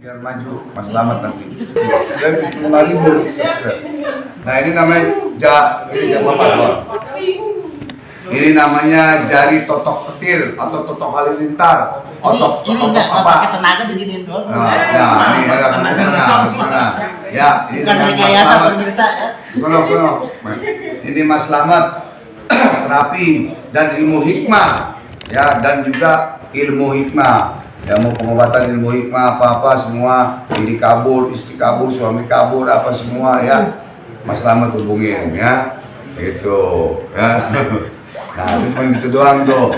biar maju, Mas selamat nanti. Dan 5.000 subscribe. Nah ini namanya ini apa? Ini namanya jari totok petir atau totok halilintar. Totok apa? Pakai tenaga beginiin doang. Nah, ini ada mana? Ya, ini Mas Slamet. Sono. Ini Mas Slamet terapi dan ilmu hikmah. Ya, dan juga ilmu hikmah. Ya, mau pengobatan ilmu hikmah apa-apa semua, ini kabur, istri kabur, suami kabur, apa semua ya. Mas Slamet hubungin ya. Gitu, ya. Nah, itu cuma gitu doang tuh.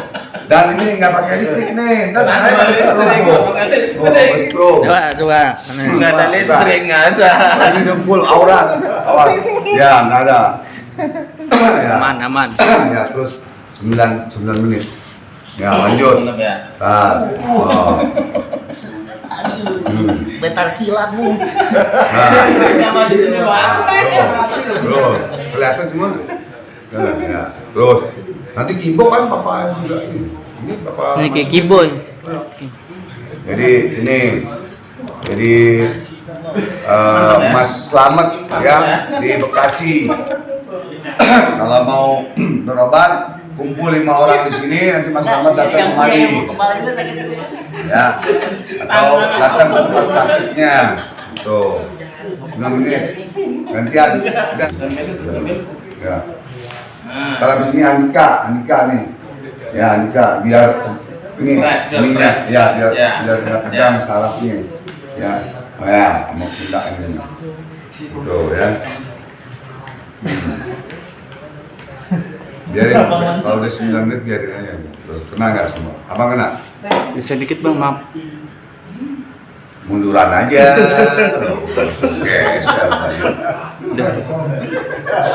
Dan ini nggak pakai listrik nih. Ntar saya listrik. Coba. Nggak ada listrik, nggak ada. Ini udah full aurat. Awas. Ya, nggak ada. Ya. Aman. Ya, terus 9 menit. Ya, lanjut. Bentar kilat bu. Terus kelihatan semua. Ya, terus nanti Kibo kan papa juga ini papa. Ini kayak Kibo. Jadi Mas Slamet ya di Bekasi. Kalau mau berobat kumpul 5 orang di sini, nanti Mas Slamet datang kemari. Ya, atau datang ke tempat praktiknya. Tuh, 9 menit gantian. Ya. Kalau di sini Andika nih. Ya Andika biar ini ya biar nggak tegang sarafnya. Ya, mau pindah ini. Tuh ya. Biarin kalau udah 9 menit biarin aja. Terus kena nggak semua? Abang kena? Bisa dikit bang, maaf. Munduran aja. Oke,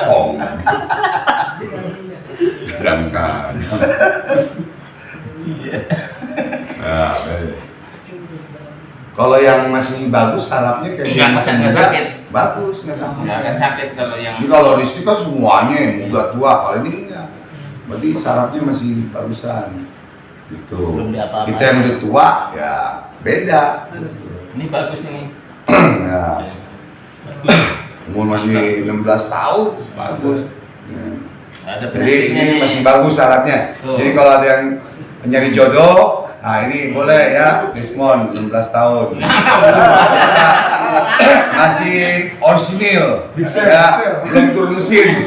song. Dan kan. Nah, kalau yang masih bagus sarafnya kayak nggak sakit. Bagus, nggak sakit. Nggak akan sakit kalau yang. Jadi kalau listrik kan semuanya muda tua, kalau ini enggak. Berarti sarafnya masih bagusan. Gitu. Kita yang udah tua ya beda. Ini bagus ini. Ya. Umur masih 16 tahun, bagus. Ya. Jadi ini masih bagus syaratnya. Jadi kalau ada yang nyari jodoh, nah ini boleh ya, Desmond 16 tahun. Masih orisinil, ya, belum turun mesin.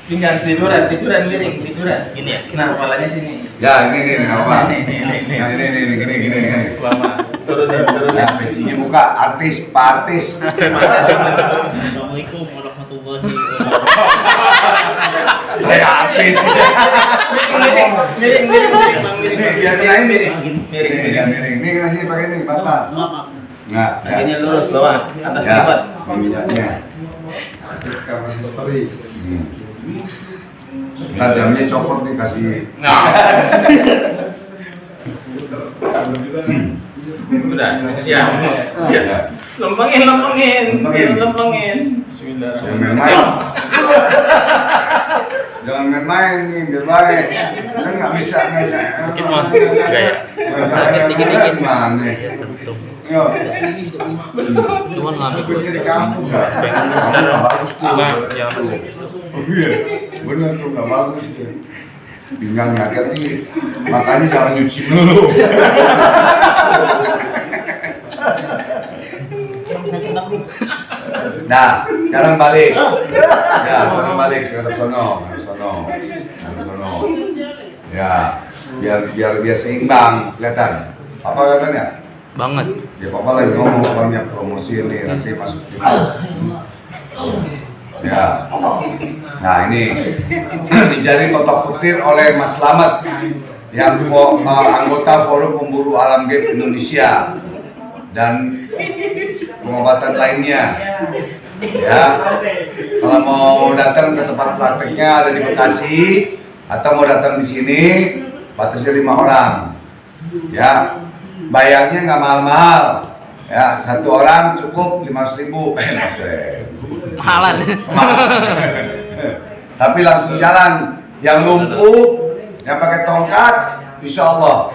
Pinggang tiduran miring. Gini ya. Nah, Kepalanya sini. Ya, ini apa? Ini. Nah, ini. Lama. Turunin. Ya, pecinya muka artis, Pak Artis. Assalamualaikum warahmatullahi wabarakatuh. Saya artis. Miring. Biar kena ini. Miring. Ini kena sini pakai ini, mata. Nah, Kakinya lurus bawah, atas ya. lipat. Minyaknya. Nah, jamnya copot nih kasih. Nah. Udah, siap. Lempengin. Bismillahirrahmanirrahim. Jangan main-main nih, biar baik. Kan nggak bisa ngajak. Mungkin mau dikit-dikit. Mana? Yo. Cuma ngambil Kerja di kampung nggak? Kamu nggak bagus tuh. Iya, bener tuh nggak bagus tuh. Pinggang ngaget nih, makanya jangan nyuci dulu. Nah, sekarang balik. Ya, sekarang balik ke sono. Ya, biar seimbang, kelihatan. Apa kelihatannya? banget. Ya papa lagi ngomong banyak promosi nih nanti masuk tim. Ya. Nah ini dijadi totok petir oleh Mas Slamet yang anggota Forum Pemburu Alam Game Indonesia dan pengobatan lainnya. Ya, kalau mau datang ke tempat prakteknya ada di Bekasi atau mau datang di sini batasnya 5 orang. Ya, bayarnya nggak mahal-mahal. Ya, 1 orang cukup 500.000. Kemahalan. Tapi langsung jalan. Yang lumpuh, yang pakai tongkat, insya Allah.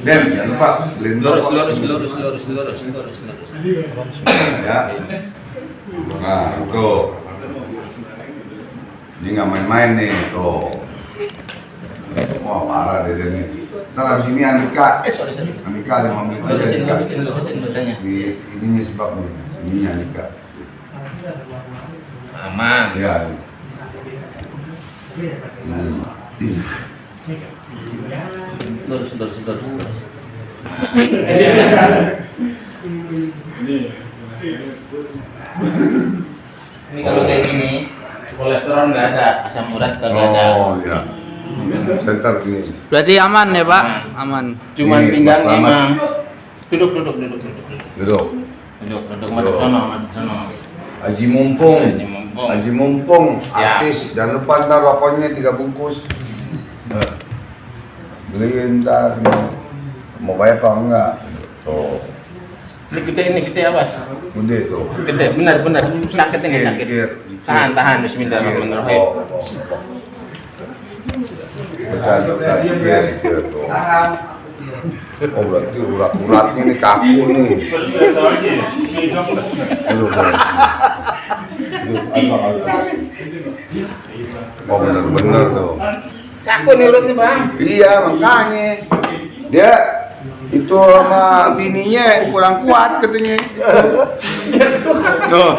Dan jangan lupa beliin Lurus, rokok. lurus. Ya. Nah, tuh. Ini nggak main-main nih, tuh. Wah, parah deh nih. Ntar abis ini Andika. Andika 5 menit aja Andika. Lurusin bedanya. Di ininya sebabnya. Ininya Andika. Aman. Ya. Lurus. Ini kalau kayak gini, kolesterol nggak ada, asam urat kagak ada. Oh, ya. Center ini. Berarti aman ya, Pak? Aman. Cuman Ini, pinggang Mas Slamet. emang. Duduk. Duduk. Madep sono. Haji Mumpung. Haji Mumpung. Haji Mumpung. Siap. Artis. Jangan lupa ntar rokoknya 3 bungkus. Beliin ntar. Mau bayar apa enggak? Tuh. Ini gede awas. Gede tuh. Gede, benar. Sakit ini sakit. Gigir. Tahan. Bismillahirrahmanirrahim. Pecah gigir tuh. Oh berarti urat-uratnya nih kaku nih. Aduh. Oh bener tuh. Kaku nih urutnya bang. Iya makanya dia itu sama bininya kurang kuat katanya. Tuh.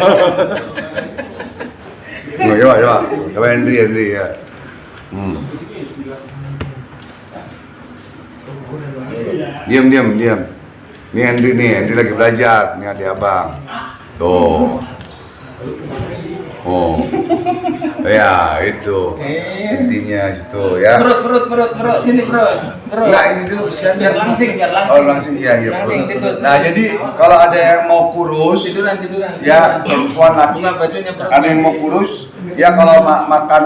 Coba Henry ya. Diam. Ini Henry lagi belajar. Ini adik abang. Tuh. Oh. Ya, itu. Intinya situ ya. Perut. Sini perut. Enggak, ini dulu Biar langsing. Oh, langsing iya. Langsing tidur. Nah, jadi kalau ada yang mau kurus, Tiduran. ya perempuan laki, Buka bajunya perut. ada yang mau kurus, ya kalau makan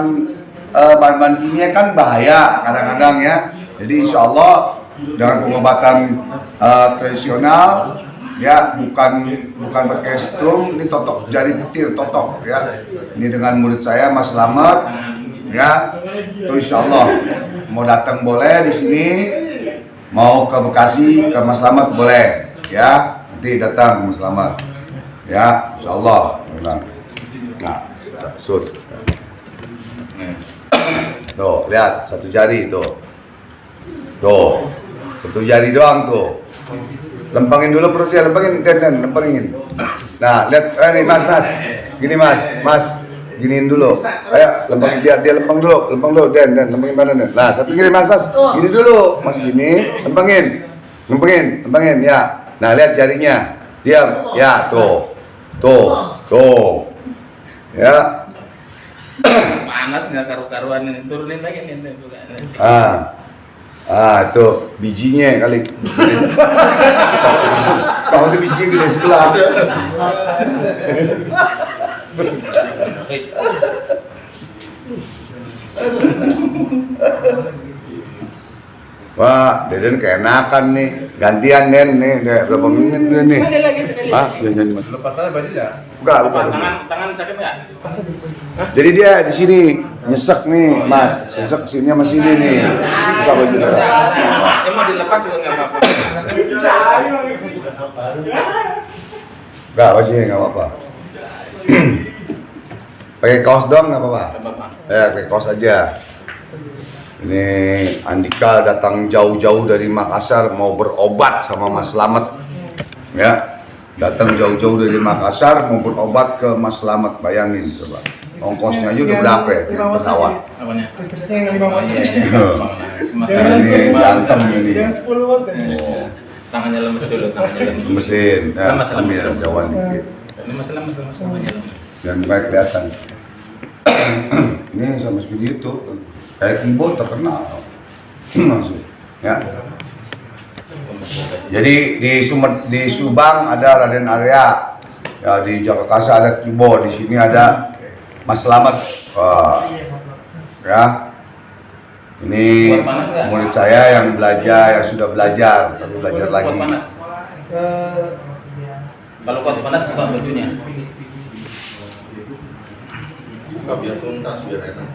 bahan-bahan kimia kan bahaya kadang-kadang ya. Jadi insya Allah dengan pengobatan tradisional, ya bukan pakai strum, ini totok jari petir totok ya. Ini dengan murid saya Mas Slamet, ya. Itu insya Allah mau datang boleh di sini, mau ke Bekasi ke Mas Slamet boleh, ya. Nanti datang Mas Slamet, ya. Insya Allah. Nah, sud. Tuh, lihat satu jari tuh. Tuh, satu jari doang tuh. Lempengin dulu perutnya, lempengin. Nah, lihat nih Mas. Gini Mas. Giniin dulu. Ayo, lempengin dia lempeng dulu, Dan lempengin mana nih? Nah, satu gini Mas. Gini dulu. Mas gini, lempengin ya. Nah, lihat jarinya. Diam. Ya, tuh. Ya. Panas nggak karu-karuan ini, turunin lagi nih. Itu bijinya kali. Kau itu bijinya gede sebelah. Wah, Deden keenakan nih. Gantian Den nih, udah berapa menit udah nih? Sekali lagi. Jangan. Lepas aja bajunya. Buka. Tangan sakit nggak? Jadi dia di sini nyesek nih, Mas. Nyesek sini sama sini nih. Buka bajunya. Mau dilepas juga nggak apa-apa. Enggak, bajunya nggak apa-apa. Pakai kaos doang nggak apa-apa. Ya, pakai kaos aja. Ini Andika datang jauh-jauh dari Makassar mau berobat sama Mas Slamet. Ya, datang jauh-jauh dari Makassar mau berobat ke Mas Slamet. Bayangin coba. Ongkosnya aja udah berapa ya? Pesawat. Apanya? Ini berantem ini. Oh. Tangannya lemes dulu, Mesin, ya, Lemes. ambil jauhan dikit. Lemes, tangannya lemes. Dan baik kelihatan. Ini sama seperti itu. Kayak keyboard terkenal. Langsung. Ya. Jadi di Subang ada Raden Arya. Ya, di Jakarta ada keyboard, di sini ada Mas Slamet. Ya. Ini murid saya yang sudah belajar, tapi belajar lagi. Kalau kau panas buka bajunya. Buka biar tuntas, biar enak.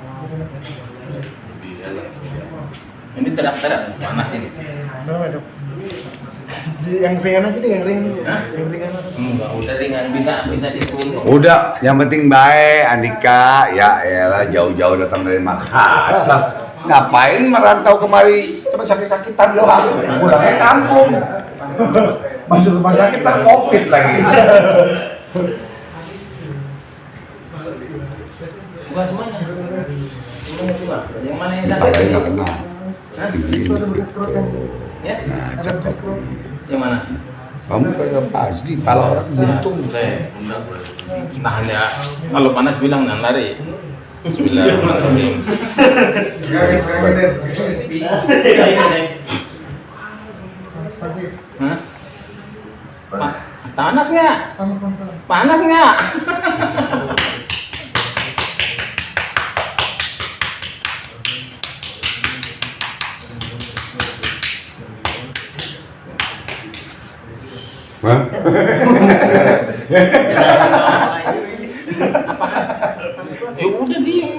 Lebih enak. Ini terak-terak panas ini. Sama dok. Yang ringan aja deh, yang ringan. Hah? Yang ringan aja. Enggak, udah ringan bisa dituin kok. Udah, yang penting baik Andika. Ya elah jauh-jauh datang dari Makassar. Ngapain merantau kemari cuma sakit-sakitan doang. Pulangnya kampung. Masuk rumah sakit kan Covid lagi. Bukan semuanya. Cuma yang mana yang Kita sakit? nggak kenal. Hah? Ya? Nah, cakep. Yang mana? Kamu kagak pasti, pala orang buntung. Nah, ya. Kalau panas bilang dan lari. Bismillahirrahmanirrahim. Hah? Panas nggak? Panas nggak? Hah? Ya udah diam.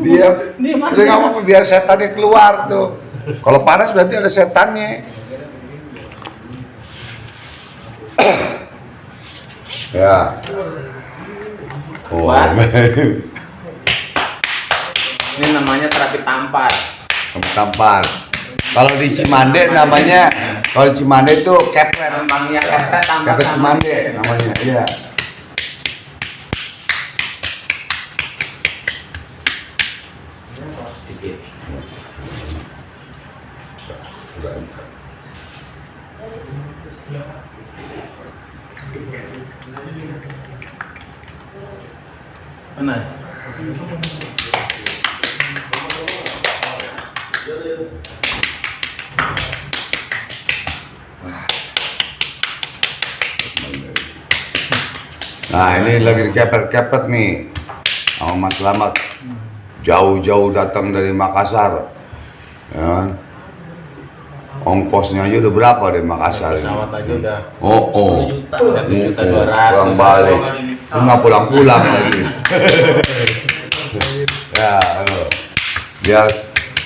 Diam. Diam aja. Udah nggak apa-apa biar setannya keluar tuh. Kalau panas berarti ada setannya. Ya. Oh, Kuat. Ini namanya terapi tampar. kamu tampar. Kalau di Cimande namanya, kalau di Cimande itu kepret. Tampangnya kepret, tampar Kepret sama. Cimande namanya. Iya. Sedikit. Panas. Nah ini lagi kepet-kepet nih sama Mas Slamet. Jauh-jauh datang dari Makassar. Ya kan? Ongkosnya aja udah berapa dari Makassar ini? Pesawat aja udah Oh, 10 juta. 1.200.000. pulang balik. Lu nggak pulang-pulang lagi. Ya,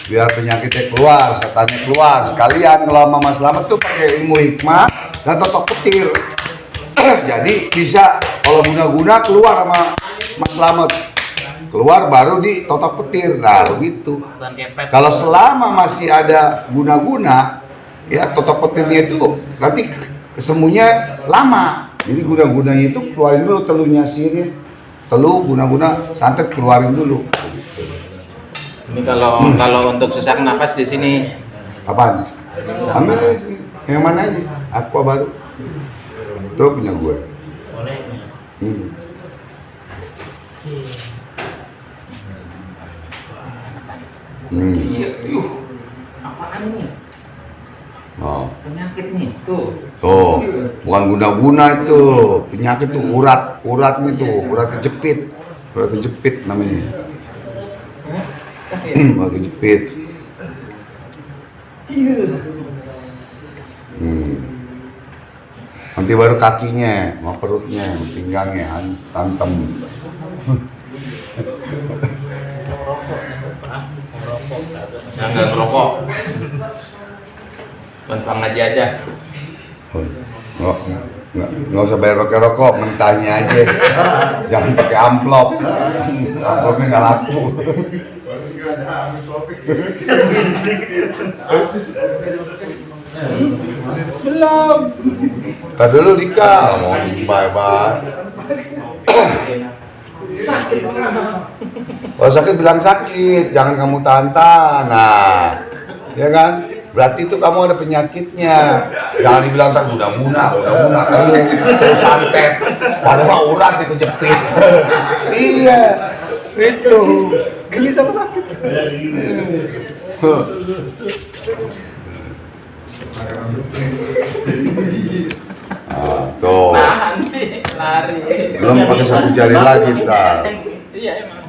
biar penyakitnya keluar, setannya keluar. Sekalian kalau sama Mas Slamet tuh pakai ilmu hikmah dan totok petir. Jadi bisa kalau guna-guna keluar sama Mas Slamet. Keluar baru di totok petir. Nah, begitu. Kalau selama masih ada guna-guna, ya totok petirnya itu nanti semuanya lama. Jadi guna-gunanya itu keluarin dulu telunya sirin, telu guna-guna santet keluarin dulu. Ini kalau untuk sesak napas di sini. Apaan? Ambil yang mana aja? Aqua baru. Itu punya gue. Hmm. Hmm. Apaan ini? Oh. Penyakit nih, tuh. Tuh, bukan guna-guna itu. Penyakit tuh urat nih tuh, urat kejepit. Urat kejepit namanya. Urat kejepit. Nanti baru kakinya, sama perutnya, pinggangnya, tantem. Jangan ngerokok. Bentang aja. Nggak usah bayar rokok, mentahnya aja. Jangan pakai amplop. Amplopnya nggak laku. Belum. Tadi dulu Dika, mau bye-bye. Sakit banget. Kalau sakit bilang sakit, jangan kamu tahan-tahan. Nah, ya kan? Berarti itu kamu ada penyakitnya. Jangan dibilang tak guna-guna, terus santet. Kalau mah urat itu jepit. Iya, itu. Geli sama sakit. Ah, tuh. Nahan sih, lari. Belum pakai satu jari lagi, Kak. Iya emang.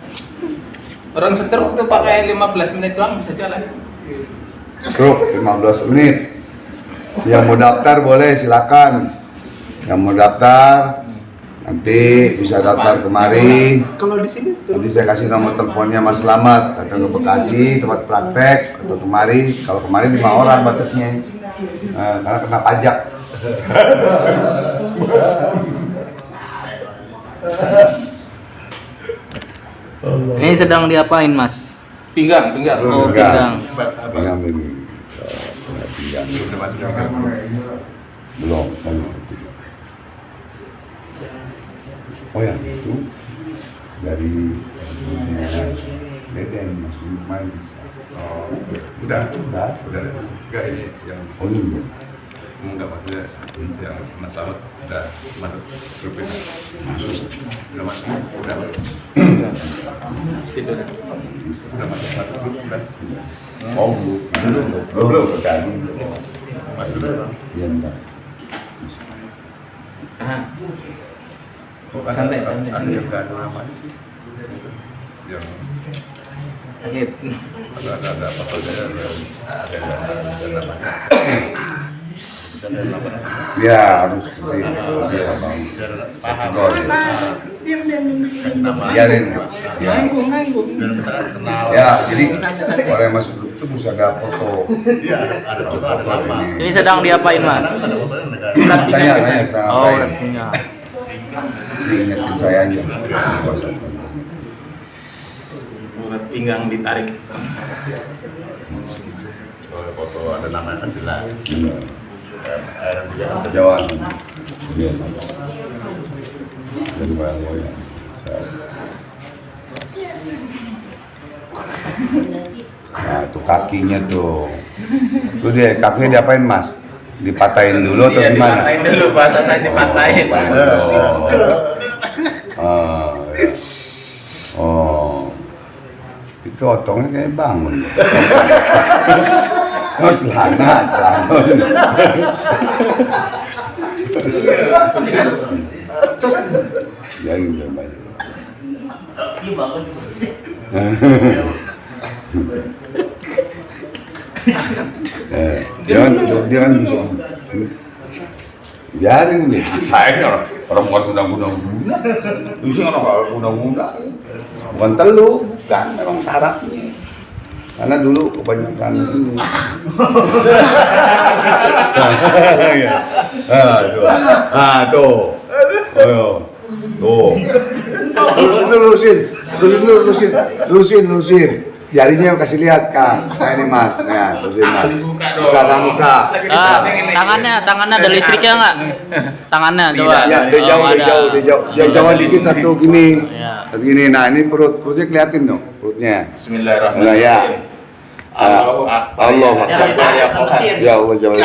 Orang setruk tuh pakai 15 menit doang bisa jalan. Stroke 15 menit. Yang mau daftar boleh silakan. Yang mau daftar Nanti bisa datang kemari. Kalau di sini Nanti saya kasih nomor teleponnya Mas Slamet, datang ke Bekasi tempat praktek atau kemari. Kalau kemarin 5 orang batasnya, karena kena pajak. Ini sedang diapain, Mas? Pinggang. Oh, pinggang. Pinggang ini. Pinggang. Belum. Oh ya, itu dari Deden Mas Lumayan. Oh, udah. Enggak ini yang Oh ini. enggak maksudnya yang Mas Slamet udah masuk grup ini. Udah masuk. Udah masuk grup kan? Oh belum terjadi. Masuk dulu. Iya enggak. Oh, Santai. Ada yang enggak ada namanya sih. Yang ada fotonya ada namanya. Ya harus seperti itu. Paham. Biarin. Ya. Ya, jadi kalau yang masuk grup itu mesti ada foto. Iya, ada foto, ada nama. Ini sedang diapain, Mas? Ada fotonya enggak? Tanya setengah Oh, apa udah ya? punya. Ingetin saya aja. Urat pinggang ditarik. Kalau ada foto ada nama kan jelas. Iya. Ada juga ada Jawan. Iya. Jadi bayang loyang. Nah, itu kakinya tuh. Tuh dia, kakinya diapain, Mas? Dipatahin dulu atau Iya, gimana? dipatahin dulu, bahasa saya dipatahin. Oh. Ya. Oh. Itu otongnya kayak bangun. Oh, celana. Jangan banyak. Jangan bisa. Biarin deh, saya orang bukan undang-undang guna, itu orang undang-undang, bukan telu, kan memang syaratnya. Karena dulu kebanyakan ini. Tuh. Lurusin. Jarinya kasih lihat, Kang. Nah, ini, Mas. Ya, terusin, Mas. Dibuka dong. Buka. Tangannya ada listriknya nggak? Tangannya coba. Ya, dia jauh. Dia jauh dikit satu gini. Ya. Satu gini. Nah, ini perutnya keliatin dong, perutnya. Nah, Bismillahirrahmanirrahim. ya. Allahu Akbar. Allah Akbar. Ya Tuhan. Ya Allah, jauh.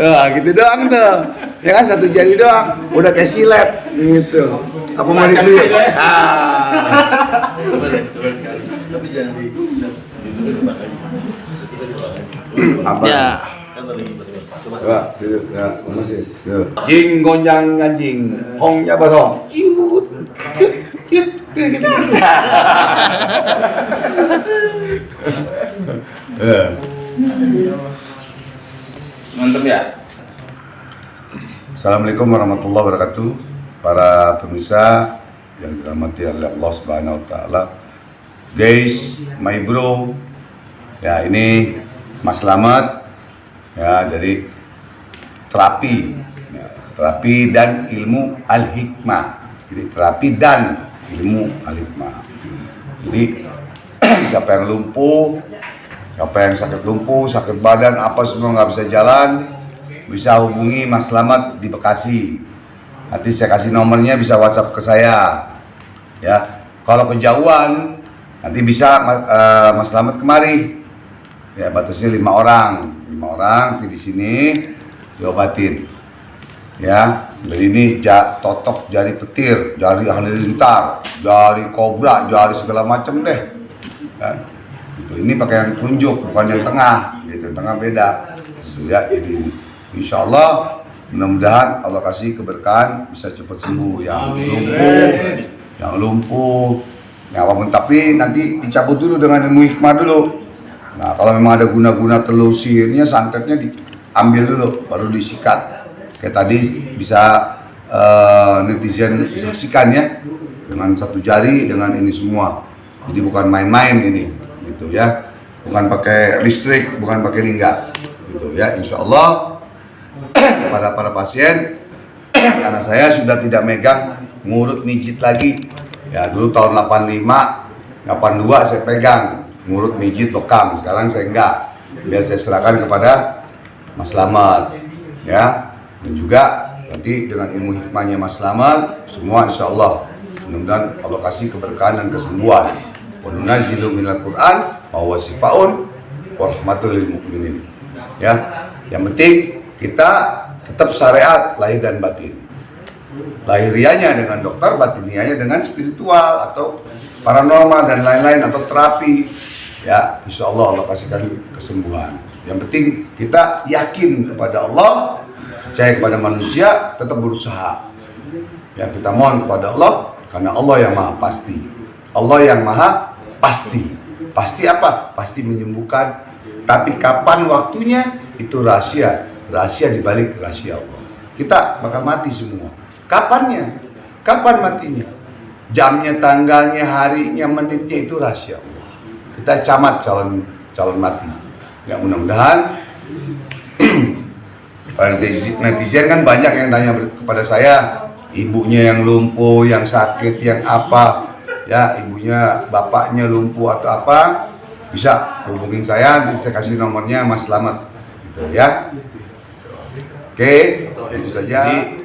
Nah, gitu doang tuh. Ya kan satu jari doang, udah kayak silet gitu. Apa mau dibeli? Tapi jangan di Apa? Ya. Coba, duduk, ya, masih. Jing gonjang anjing, hongnya basong. Mantap ya. Assalamualaikum warahmatullahi wabarakatuh. Para pemirsa yang dirahmati oleh Allah Subhanahu wa taala. Guys, my bro. Ya, ini Mas Slamet. Ya, dari terapi. Ya, terapi dan ilmu al-hikmah. Jadi terapi dan ilmu al-hikmah. Jadi siapa yang lumpuh, siapa yang sakit lumpuh, sakit badan, apa semua nggak bisa jalan, bisa hubungi Mas Slamet di Bekasi. Nanti saya kasih nomornya, bisa WhatsApp ke saya. Ya, kalau kejauhan nanti bisa Mas Slamet kemari. Ya, batasnya 5 orang, nanti di sini diobatin. Ya, jadi ini totok jari petir, jari halilintar, jari kobra, jari segala macam deh. Ya, gitu. Ini pakai yang tunjuk, bukan yang tengah. Gitu, tengah beda. Gitu, ya, jadi insya Allah mudah-mudahan Allah kasih keberkahan, bisa cepat sembuh yang lumpuh, ya apapun. Tapi nanti dicabut dulu dengan ilmu hikmah dulu. Nah, kalau memang ada guna-guna telusirnya, santetnya diambil dulu, baru disikat. Kayak tadi bisa netizen saksikan ya, dengan satu jari, dengan ini semua. Jadi bukan main-main ini, gitu ya. Bukan pakai listrik, bukan pakai lingga, gitu ya. Insya Allah kepada para pasien, karena saya sudah tidak megang ngurut mijit lagi. Ya dulu tahun 85, 82 saya pegang ngurut mijit lokam. Sekarang saya enggak. Biar saya serahkan kepada Mas Slamet, ya. Dan juga nanti dengan ilmu hikmahnya Mas Slamet, semua insya Allah mudah-mudahan Allah kasih keberkahan dan kesembuhan. Wa nunazzilu minal Qur'an ma huwa shifaa'un wa rahmatul lil mu'minin. Ya, yang penting kita tetap syariat lahir dan batin. Lahirianya dengan dokter, batinianya dengan spiritual atau paranormal dan lain-lain atau terapi. Ya, insya Allah Allah kasihkan kesembuhan. Yang penting kita yakin kepada Allah, percaya kepada manusia, tetap berusaha. Ya, kita mohon kepada Allah karena Allah yang maha pasti. Allah yang maha pasti. Pasti apa? Pasti menyembuhkan. Tapi kapan waktunya itu rahasia. Rahasia dibalik rahasia Allah. Kita bakal mati semua. Kapannya? Kapan matinya? Jamnya, tanggalnya, harinya, menitnya itu rahasia Allah. Kita camat calon mati. Ya mudah-mudahan netizen kan banyak yang tanya kepada saya, ibunya yang lumpuh, yang sakit, yang apa, ya ibunya, bapaknya lumpuh atau apa, bisa hubungin saya, nanti saya kasih nomornya Mas Slamet, gitu ya. Oke, itu saja. Jadi,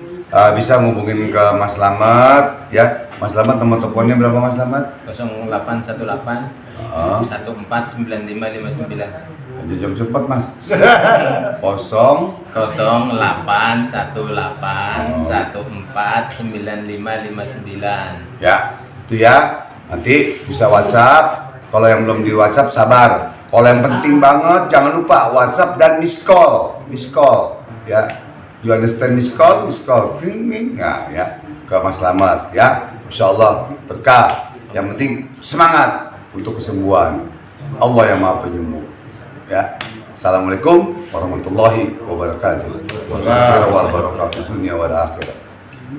bisa hubungin ke Mas Slamet, ya. Mas Slamet, nomor teleponnya berapa Mas Slamet? 0818 149559. Aja jam cepat Mas. 0 0818149559. Ya, itu ya. Nanti bisa WhatsApp. Kalau yang belum di WhatsApp sabar. Kalau yang penting banget jangan lupa WhatsApp dan miss call. Miss call, ya. You understand miss call? Miss call. Screening. Nah, ya. Ke Mas Slamet, ya. Insyaallah berkah. Yang penting semangat untuk kesembuhan. Allah yang Maha Penyembuh. Ya. Assalamualaikum warahmatullahi wabarakatuh. Wassalamualaikum dunia wal akhirat.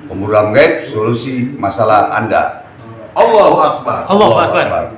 Pembunuhan gaib solusi masalah Anda. Allahu Akbar. Allahu Akbar.